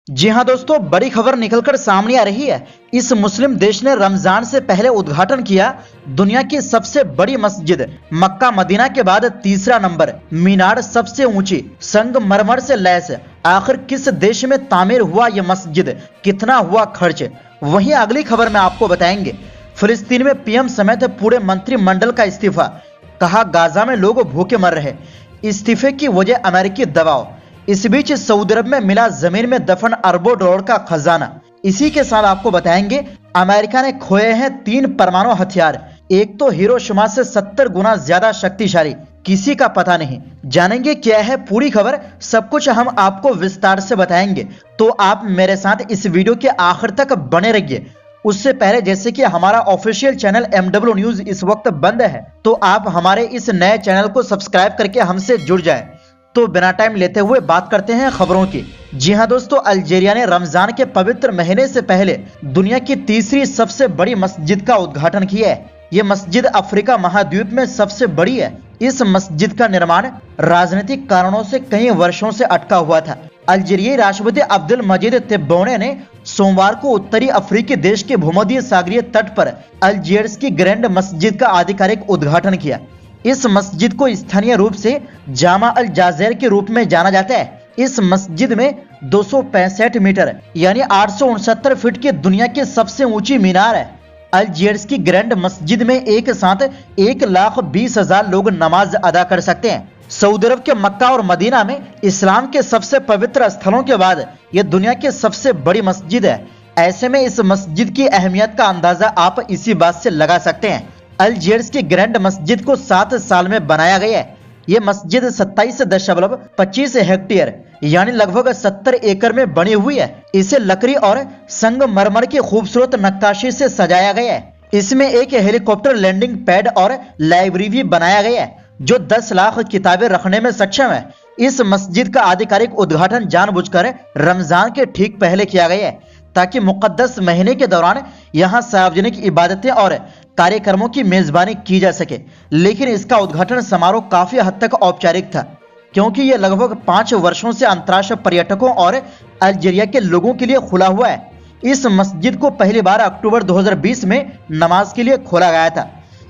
जी हां दोस्तों, बड़ी खबर निकलकर सामने आ रही है। इस मुस्लिम देश ने रमजान से पहले उद्घाटन किया दुनिया की सबसे बड़ी मस्जिद। मक्का मदीना के बाद तीसरा नंबर, मीनार सबसे ऊंची, संगमरमर से लैस। आखिर किस देश में तामीर हुआ यह मस्जिद, कितना हुआ खर्च, वहीं अगली खबर में आपको बताएंगे। फिलिस्तीन में पीएम समेत पूरे मंत्रिमंडल का इस्तीफा, कहा गाजा में लोग भूखे मर रहे। इस्तीफे की वजह अमेरिकी दबाव। इस बीच सऊदी अरब में मिला जमीन में दफन अरबों डॉलर का खजाना। इसी के साथ आपको बताएंगे अमेरिका ने खोए हैं 3 परमाणु हथियार, एक तो हिरोशिमा से 70 गुना ज्यादा शक्तिशाली, किसी का पता नहीं। जानेंगे क्या है पूरी खबर, सब कुछ हम आपको विस्तार से बताएंगे, तो आप मेरे साथ इस वीडियो के आखिर तक बने रहिए। उससे पहले जैसे कि हमारा ऑफिशियल चैनल MW न्यूज इस वक्त बंद है, तो आप हमारे इस नए चैनल को सब्सक्राइब करके हमसे जुड़ जाएं। तो बिना टाइम लेते हुए बात करते हैं खबरों की। जी हां दोस्तों, अल्जीरिया ने रमजान के पवित्र महीने से पहले दुनिया की तीसरी सबसे बड़ी मस्जिद का उद्घाटन किया है। ये मस्जिद अफ्रीका महाद्वीप में सबसे बड़ी है। इस मस्जिद का निर्माण राजनीतिक कारणों से कई वर्षों से अटका हुआ था। अल्जीरियाई राष्ट्रपति अब्दुल मजीद तेब्बोने ने सोमवार को उत्तरी अफ्रीकी देश के भूमध्य सागरीय तट पर अल्जियर्स की ग्रैंड मस्जिद का आधिकारिक उद्घाटन किया। इस मस्जिद को स्थानीय रूप से जामा अल जाज़ेर के रूप में जाना जाता है। इस मस्जिद में 265 मीटर यानी 869 फीट की दुनिया की सबसे ऊंची मीनार है। अल्जियर्स की ग्रैंड मस्जिद में एक साथ 1,20,000 लोग नमाज अदा कर सकते हैं। सऊदी अरब के मक्का और मदीना में इस्लाम के सबसे पवित्र स्थलों के बाद यह दुनिया की सबसे बड़ी मस्जिद है। ऐसे में इस मस्जिद की अहमियत का अंदाजा आप इसी बात से लगा सकते हैं। अल्जियर्स की ग्रैंड मस्जिद को 7 साल में बनाया गया है। ये मस्जिद 27.25 हेक्टेयर यानी लगभग 70 एकड़ में बनी हुई है। इसे लकड़ी और संगमरमर की खूबसूरत नक्काशी से सजाया गया है। इसमें एक हेलीकॉप्टर लैंडिंग पैड और लाइब्रेरी भी बनाया गया है जो 10 लाख किताबें रखने में सक्षम है। इस मस्जिद का आधिकारिक उद्घाटन जानबूझकर रमजान के ठीक पहले किया गया है ताकि मुकद्दस महीने के दौरान यहाँ सार्वजनिक इबादतें और कार्यक्रमों की मेजबानी की जा सके। लेकिन इसका उद्घाटन समारोह काफी हद तक औपचारिक था क्योंकि यह लगभग 5 वर्षों से अंतर्राष्ट्रीय पर्यटकों और अल्जीरिया के लोगों के लिए खुला हुआ है। इस मस्जिद को पहली बार अक्टूबर 2020 में नमाज के लिए खोला गया था।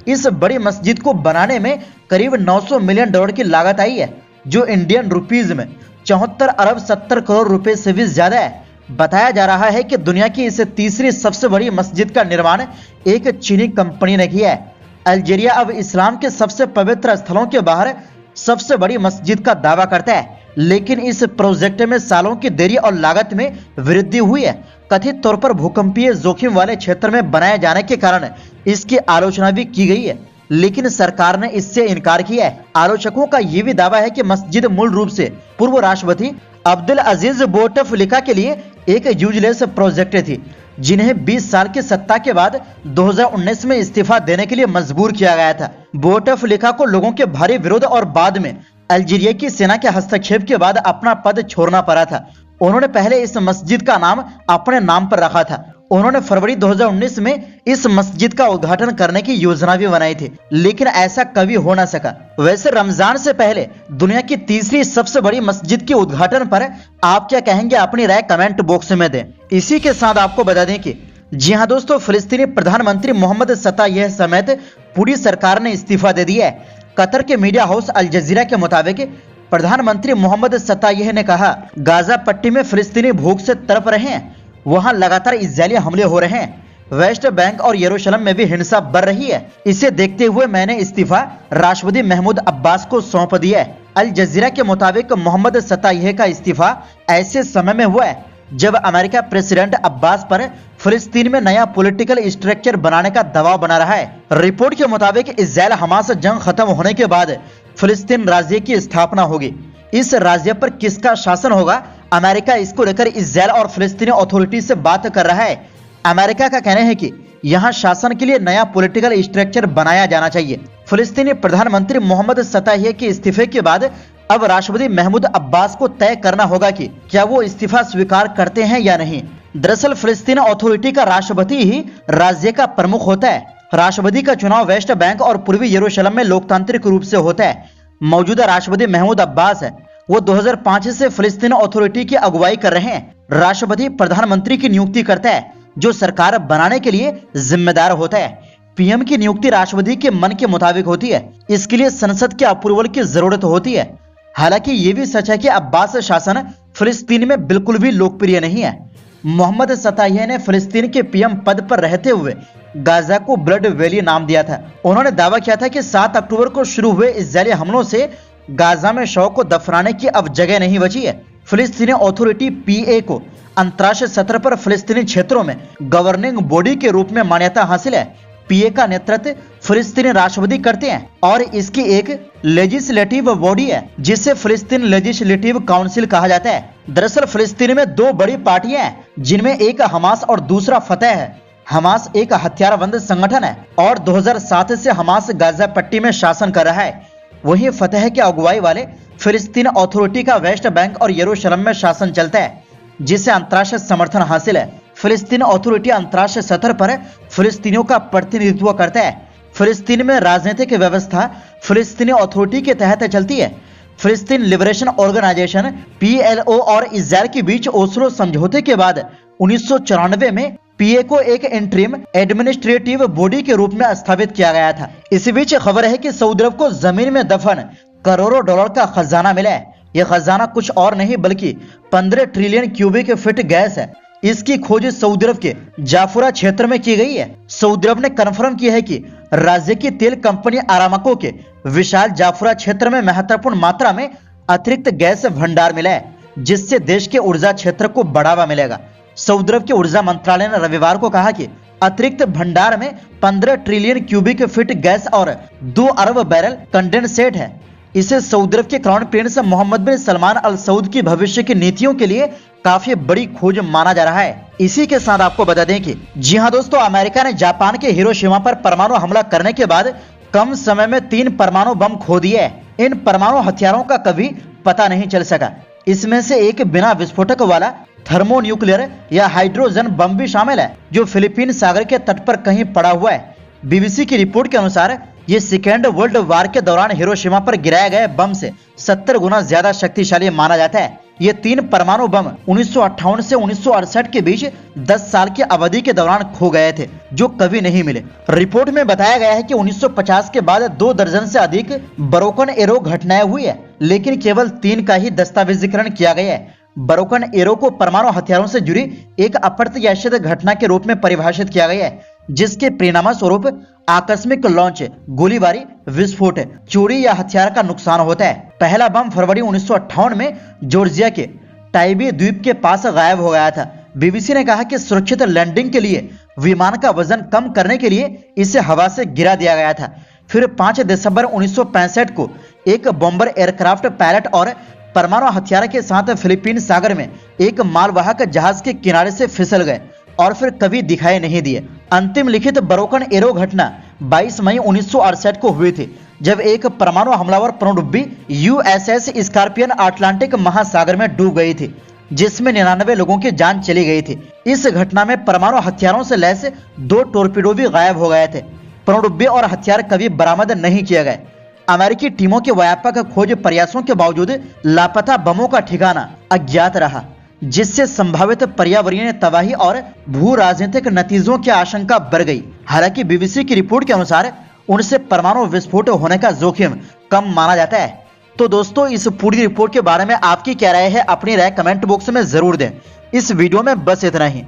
इस बड़ी मस्जिद को बनाने में करीब 900 मिलियन डॉलर की लागत आई है जो इंडियन रुपीज में 74 अरब 70 करोड़ रुपए से भी ज्यादा है। बताया जा रहा है कि दुनिया की इस तीसरी सबसे बड़ी मस्जिद का निर्माण एक चीनी कंपनी ने किया है। अल्जीरिया अब इस्लाम के सबसे पवित्र स्थलों के बाहर सबसे बड़ी मस्जिद का दावा करता है, लेकिन इस प्रोजेक्ट में सालों की देरी और लागत में वृद्धि हुई है। कथित तौर पर भूकंपीय जोखिम वाले क्षेत्र में बनाए जाने के कारण इसकी आलोचना भी की गई है, लेकिन सरकार ने इससे इनकार किया है। आलोचकों का यह भी दावा है कि मस्जिद मूल रूप से पूर्व राष्ट्रपति अब्दुल अजीज बोटफ्लिका के लिए एक यूजलेस प्रोजेक्ट थी, जिन्हें 20 साल की सत्ता के बाद 2019 में इस्तीफा देने के लिए मजबूर किया गया था। बोटफ्लिका को लोगों के भारी विरोध और बाद में अल्जीरिया की सेना के हस्तक्षेप के बाद अपना पद छोड़ना पड़ा था। उन्होंने पहले इस मस्जिद का नाम अपने नाम पर रखा था। उन्होंने फरवरी 2019 में इस मस्जिद का उद्घाटन करने की योजना भी बनाई थी, लेकिन ऐसा कभी हो ना सका। वैसे रमजान से पहले दुनिया की तीसरी सबसे बड़ी मस्जिद के उद्घाटन पर आप क्या कहेंगे, अपनी राय कमेंट बॉक्स में दें। इसी के साथ आपको बता दें कि जी हाँ दोस्तों, फिलिस्तीनी प्रधानमंत्री मोहम्मद सतायह समेत पूरी सरकार ने इस्तीफा दे दिया है। कतर के मीडिया हाउस अल जजीरा के मुताबिक प्रधानमंत्री मोहम्मद सतायह ने कहा, गाजा पट्टी में फिलिस्तीनी भूख से तड़प रहे हैं, वहां लगातार इजरायली हमले हो रहे हैं, वेस्ट बैंक और यरूशलेम में भी हिंसा बढ़ रही है। इसे देखते हुए मैंने इस्तीफा राष्ट्रपति महमूद अब्बास को सौंप दिया है। अल जजीरा के मुताबिक मोहम्मद सतायह का इस्तीफा ऐसे समय में हुआ है जब अमेरिका प्रेसिडेंट अब्बास पर फिलिस्तीन में नया पॉलिटिकल स्ट्रक्चर बनाने का दबाव बना रहा है। रिपोर्ट के मुताबिक इजरायल हमास जंग खत्म होने के बाद फिलिस्तीन राज्य की स्थापना होगी। इस राज्य पर किसका शासन होगा, अमेरिका इसको लेकर इजरायल और फिलिस्तीनी अथॉरिटी से बात कर रहा है। अमेरिका का कहना है कि यहाँ शासन के लिए नया पॉलिटिकल स्ट्रक्चर बनाया जाना चाहिए। फिलिस्तीनी प्रधानमंत्री मोहम्मद सतायह के इस्तीफे के बाद अब राष्ट्रपति महमूद अब्बास को तय करना होगा कि क्या वो इस्तीफा स्वीकार करते हैं या नहीं। दरअसल फिलिस्तीन अथॉरिटी का राष्ट्रपति ही राज्य का प्रमुख होता है। राष्ट्रपति का चुनाव वेस्ट बैंक और पूर्वी यरूशलेम में लोकतांत्रिक रूप से होता है। मौजूदा राष्ट्रपति महमूद अब्बास है, वो 2005 से फिलिस्तीन अथॉरिटी की अगुवाई कर रहे हैं। राष्ट्रपति प्रधानमंत्री की नियुक्ति करता है, जो सरकार बनाने के लिए जिम्मेदार होता है। पीएम की नियुक्ति राष्ट्रपति के मन के मुताबिक होती है। इसके लिए संसद के अप्रूवल की जरूरत होती है। हालांकि ये भी सच है कि अब्बास शासन फिलिस्तीन में बिल्कुल भी लोकप्रिय नहीं है। मोहम्मद सताहिया ने फिलिस्तीन के पीएम पद पर रहते हुए गाजा को ब्लड वैली नाम दिया था। उन्होंने दावा किया था कि 7 अक्टूबर को शुरू हुए इजरायली हमलों से गाजा में शव को दफनाने की अब जगह नहीं बची है। फिलिस्तीनी अथॉरिटी पीए को अंतर्राष्ट्रीय स्तर पर फिलिस्तीनी क्षेत्रों में गवर्निंग बॉडी के रूप में मान्यता हासिल है। पीए का नेतृत्व फिलिस्तीनी राष्ट्रपति करते हैं और इसकी एक लेजिस्लेटिव बॉडी है जिसे फिलिस्तीन लेजिस्लेटिव काउंसिल कहा जाता है। दरअसल फिलिस्तीन में 2 बड़ी पार्टियां हैं, जिनमें एक हमास और दूसरा फतह है। हमास एक हथियारबंद संगठन है और 2007 से हमास गाजा पट्टी में शासन कर रहा है। वहीं फतह के अगुवाई वाले फिलिस्तीन अथॉरिटी का वेस्ट बैंक और यरूशलेम में शासन चलता है, जिसे अंतर्राष्ट्रीय समर्थन हासिल है। फिलिस्तीन अथॉरिटी अंतर्राष्ट्रीय स्तर पर फिलिस्तीनियों का प्रतिनिधित्व करता है। फिलिस्तीन में राजनीतिक व्यवस्था फिलिस्तीनी अथॉरिटी के तहत चलती है। फिलिस्तीन लिबरेशन ऑर्गेनाइजेशन पीएलओ और इजराइल के बीच ओस्लो समझौते के बाद 1994 में पीए को एक इंटरिम एडमिनिस्ट्रेटिव बॉडी के रूप में स्थापित किया गया था। इसी बीच खबर है कि सऊदी अरब को जमीन में दफन करोड़ों डॉलर का खजाना मिला है। यह खजाना कुछ और नहीं बल्कि 15 ट्रिलियन क्यूबिक फीट गैस है। इसकी खोज सऊदी अरब के जाफुरा क्षेत्र में की गई है। सऊदी अरब ने कन्फर्म किया है कि राज्य की तेल कंपनी अरामको के विशाल जाफुरा क्षेत्र में महत्वपूर्ण मात्रा में अतिरिक्त गैस भंडार मिला है, जिससे देश के ऊर्जा क्षेत्र को बढ़ावा मिलेगा। सऊदी अरब के ऊर्जा मंत्रालय ने रविवार को कहा कि अतिरिक्त भंडार में 15 ट्रिलियन क्यूबिक फीट गैस और 2 अरब बैरल कंडेंसेट है। इसे सऊदी अरब के क्राउन प्रिंस मोहम्मद बिन सलमान अल सऊद की भविष्य की नीतियों के लिए काफी बड़ी खोज माना जा रहा है। इसी के साथ आपको बता दें कि जी हां दोस्तों, अमेरिका ने जापान के हिरोशिमा पर परमाणु हमला करने के बाद कम समय में 3 परमाणु बम खो दिए। इन परमाणु हथियारों का कभी पता नहीं चल सका। इसमें से एक बिना विस्फोटक वाला थर्मोन्यूक्लियर या हाइड्रोजन बम भी शामिल है, जो फिलीपीन सागर के तट पर कहीं पड़ा हुआ है। बीबीसी की रिपोर्ट के अनुसार ये सेकेंड वर्ल्ड वार के दौरान हिरोशिमा पर गिराए गए बम से 70 गुना ज्यादा शक्तिशाली माना जाता है। ये 3 परमाणु बम 1958 से 1968 के बीच 10 साल की अवधि के दौरान खो गए थे, जो कभी नहीं मिले। रिपोर्ट में बताया गया है कि 1950 के बाद 2 दर्जन से अधिक ब्रोकन एरो घटनाएं हुई है, लेकिन केवल 3 का ही दस्तावेजीकरण किया गया है। ब्रोकन एरो को परमाणु हथियारों से जुड़ी एक अप्रत्याशित घटना के रूप में परिभाषित किया गया है, जिसके परिणाम स्वरूप आकस्मिक लॉन्च, गोलीबारी, विस्फोट, चोरी या हथियार का नुकसान होता है। पहला बम फरवरी 1958 में जॉर्जिया के टाइबी द्वीप के पास गायब हो गया था। बीबीसी ने कहा कि सुरक्षित लैंडिंग के लिए विमान का वजन कम करने के लिए इसे हवा से गिरा दिया गया था। फिर 5 दिसंबर 1965 को एक बॉम्बर एयरक्राफ्ट पायलट और परमाणु हथियार के साथ फिलीपीन सागर में एक मालवाहक जहाज के किनारे से फिसल गए और फिर कभी दिखाई नहीं दिए। अंतिम लिखित ब्रोकन एरो घटना 22 मई 1968 को हुई थी, जब एक परमाणु हमलावर पनडुब्बी यूएसएस स्कॉर्पियन अटलांटिक महासागर में डूब गई थी, जिसमें 99 लोगों की जान चली गई थी। इस घटना में परमाणु हथियारों से लैस 2 टोरपीडो भी गायब हो गए थे। पनडुब्बी और हथियार कभी बरामद नहीं किए गए। अमेरिकी टीमों के व्यापक खोज प्रयासों के बावजूद लापता बमों का ठिकाना अज्ञात रहा, जिससे संभावित पर्यावरणीय तबाही और भू राजनीतिक नतीजों की आशंका बढ़ गई। हालांकि बीबीसी की रिपोर्ट के अनुसार उनसे परमाणु विस्फोट होने का जोखिम कम माना जाता है। तो दोस्तों, इस पूरी रिपोर्ट के बारे में आपकी क्या राय है? अपनी राय कमेंट बॉक्स में जरूर दें। इस वीडियो में बस इतना ही।